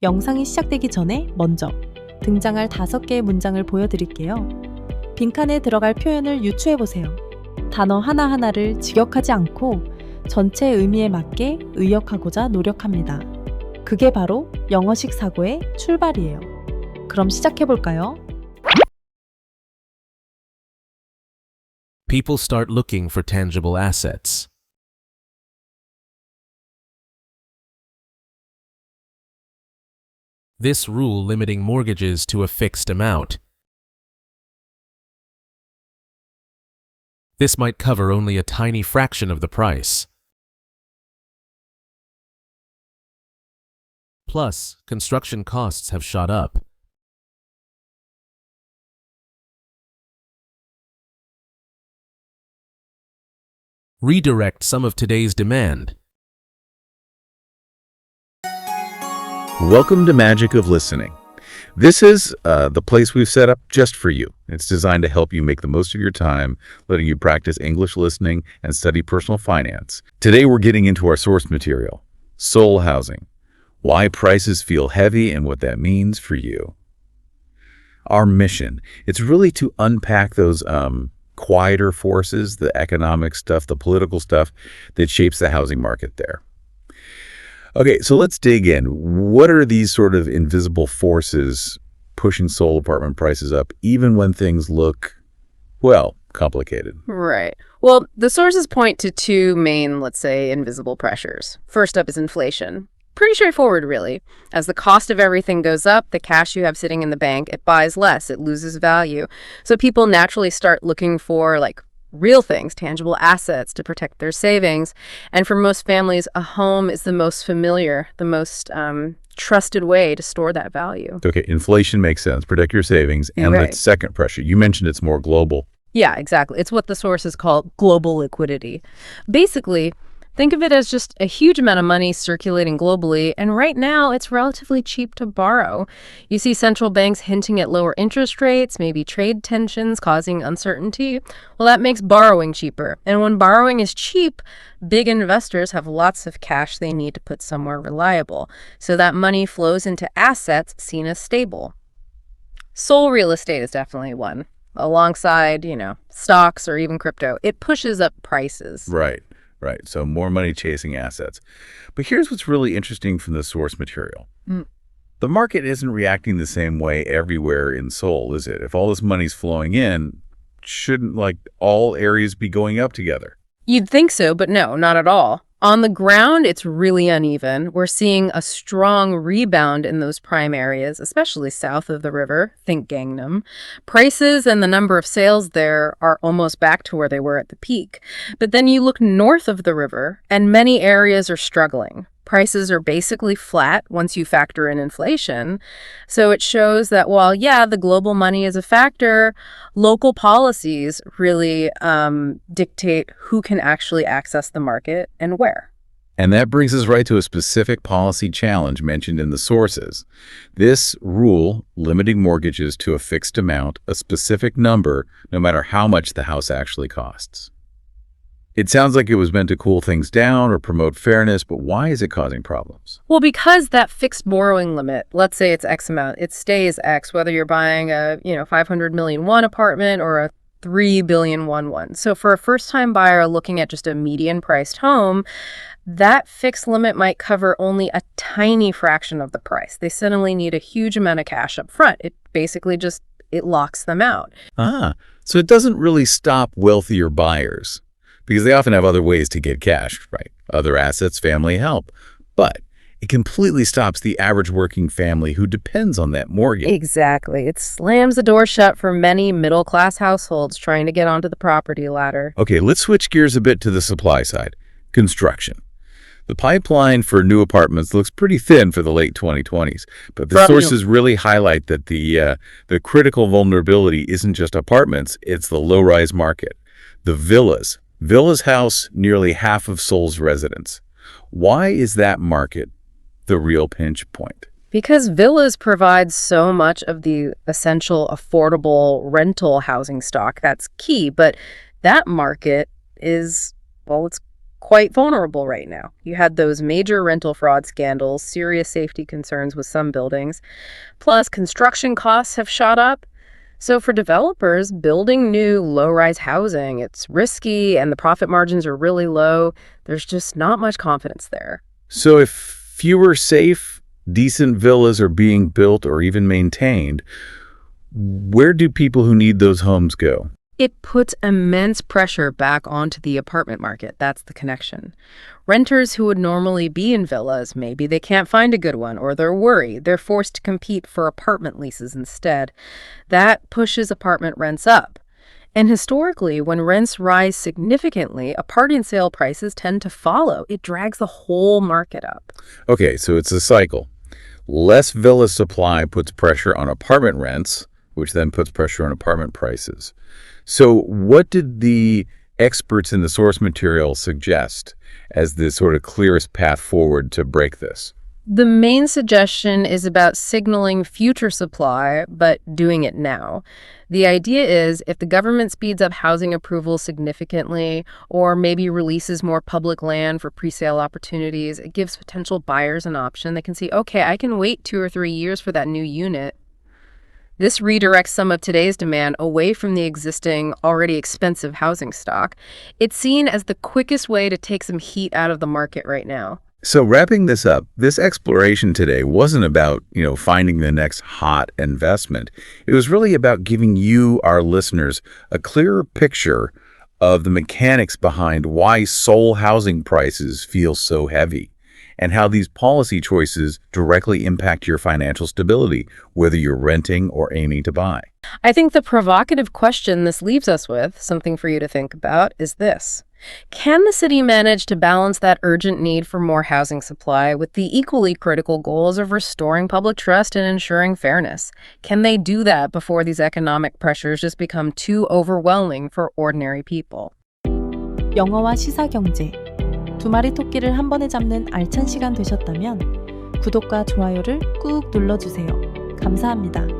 영상이 시작되기 전에 먼저 등장할 5개의 문장을 보여드릴게요. 빈칸에 들어갈 표현을 유추해보세요. 단어 하나하나를 직역하지 않고 전체 의미에 맞게 의역하고자 노력합니다. 그게 바로 영어식 사고의 출발이에요. 그럼 시작해볼까요? People start looking for tangible assets. This rule limiting mortgages to a fixed amount. This might cover only a tiny fraction of the price. Plus, construction costs have shot up. Redirect some of today's demand. Welcome to Magic of Listening. This is the place we've set up just for you. It's designed to help you make the most of your time, letting you practice English listening and study personal finance. Today we're getting into our source material, Seoul Housing, why prices feel heavy and what that means for you. Our mission, it's really to unpack those quieter forces, the economic stuff, the political stuff that shapes the housing market there. Okay, so let's dig in. What are these sort of invisible forces pushing Seoul apartment prices up, even when things look, well, complicated? Right. Well, the sources point to two main, let's say, invisible pressures. First up is inflation. Pretty straightforward, really. As the cost of everything goes up, the cash you have sitting in the bank, it buys less, it loses value. So people naturally start looking for, real things, tangible assets to protect their savings. And for most families, a home is the most familiar, the most trusted way to store that value. Okay, inflation makes sense. Protect your savings. And Right. the second pressure, you mentioned it's more global. Yeah, exactly. It's what the sources call global liquidity. Basically, think of it as just a huge amount of money circulating globally, and right now it's relatively cheap to borrow. You see central banks hinting at lower interest rates, maybe trade tensions causing uncertainty. Well, that makes borrowing cheaper. And when borrowing is cheap, big investors have lots of cash they need to put somewhere reliable. So that money flows into assets seen as stable. Seoul real estate is definitely one. Alongside, stocks or even crypto, it pushes up prices. Right. So more money chasing assets. But here's what's really interesting from the source material. The market isn't reacting the same way everywhere in Seoul, is it? If all this money's flowing in, shouldn't all areas be going up together? You'd think so, but no, not at all. On the ground, it's really uneven. We're seeing a strong rebound in those prime areas, especially south of the river, think Gangnam. Prices and the number of sales there are almost back to where they were at the peak. But then you look north of the river, and many areas are struggling. Prices are basically flat once you factor in inflation. So it shows that while, the global money is a factor, local policies really dictate who can actually access the market and where. And that brings us right to a specific policy challenge mentioned in the sources. This rule limiting mortgages to a fixed amount, a specific number, no matter how much the house actually costs. It sounds like it was meant to cool things down or promote fairness, but why is it causing problems? Well, because that fixed borrowing limit, let's say it's X amount, it stays X, whether you're buying a 500 million won apartment or a 3 billion won one. So for a first-time buyer looking at just a median-priced home, that fixed limit might cover only a tiny fraction of the price. They suddenly need a huge amount of cash up front. It basically it locks them out. So it doesn't really stop wealthier buyers, because they often have other ways to get cash, right? Other assets, family help. But it completely stops the average working family who depends on that mortgage. Exactly. It slams the door shut for many middle-class households trying to get onto the property ladder. Okay, let's switch gears a bit to the supply side, construction. The pipeline for new apartments looks pretty thin for the late 2020s, but the sources really highlight that the critical vulnerability isn't just apartments, it's the low-rise market, the villas. Villas house nearly half of Seoul's residents. Why is that market the real pinch point? Because villas provide so much of the essential affordable rental housing stock. That's key, but that market is, it's quite vulnerable right now. You had those major rental fraud scandals, serious safety concerns with some buildings, plus construction costs have shot up. So for developers, building new low-rise housing, it's risky and the profit margins are really low. There's just not much confidence there. So if fewer safe, decent villas are being built or even maintained, where do people who need those homes go? It puts immense pressure back onto the apartment market. That's the connection. Renters who would normally be in villas, maybe they can't find a good one or they're worried. They're forced to compete for apartment leases instead. That pushes apartment rents up. And historically, when rents rise significantly, apartment sale prices tend to follow. It drags the whole market up. Okay, so it's a cycle. Less villa supply puts pressure on apartment rents, which then puts pressure on apartment prices. So what did the experts in the source material suggest as the sort of clearest path forward to break this? The main suggestion is about signaling future supply, but doing it now. The idea is if the government speeds up housing approval significantly, or maybe releases more public land for presale opportunities, it gives potential buyers an option. They can see, okay, I can wait 2 or 3 years for that new unit. This redirects some of today's demand away from the existing, already expensive housing stock. It's seen as the quickest way to take some heat out of the market right now. So wrapping this up, this exploration today wasn't about, finding the next hot investment. It was really about giving you, our listeners, a clearer picture of the mechanics behind why Seoul housing prices feel so heavy, and how these policy choices directly impact your financial stability, whether you're renting or aiming to buy. I think the provocative question this leaves us with, something for you to think about, is this. Can the city manage to balance that urgent need for more housing supply with the equally critical goals of restoring public trust and ensuring fairness? Can they do that before these economic pressures just become too overwhelming for ordinary people? 영어와 시사경제 두 마리 토끼를 한 번에 잡는 알찬 시간 되셨다면 구독과 좋아요를 꾹 눌러주세요. 감사합니다.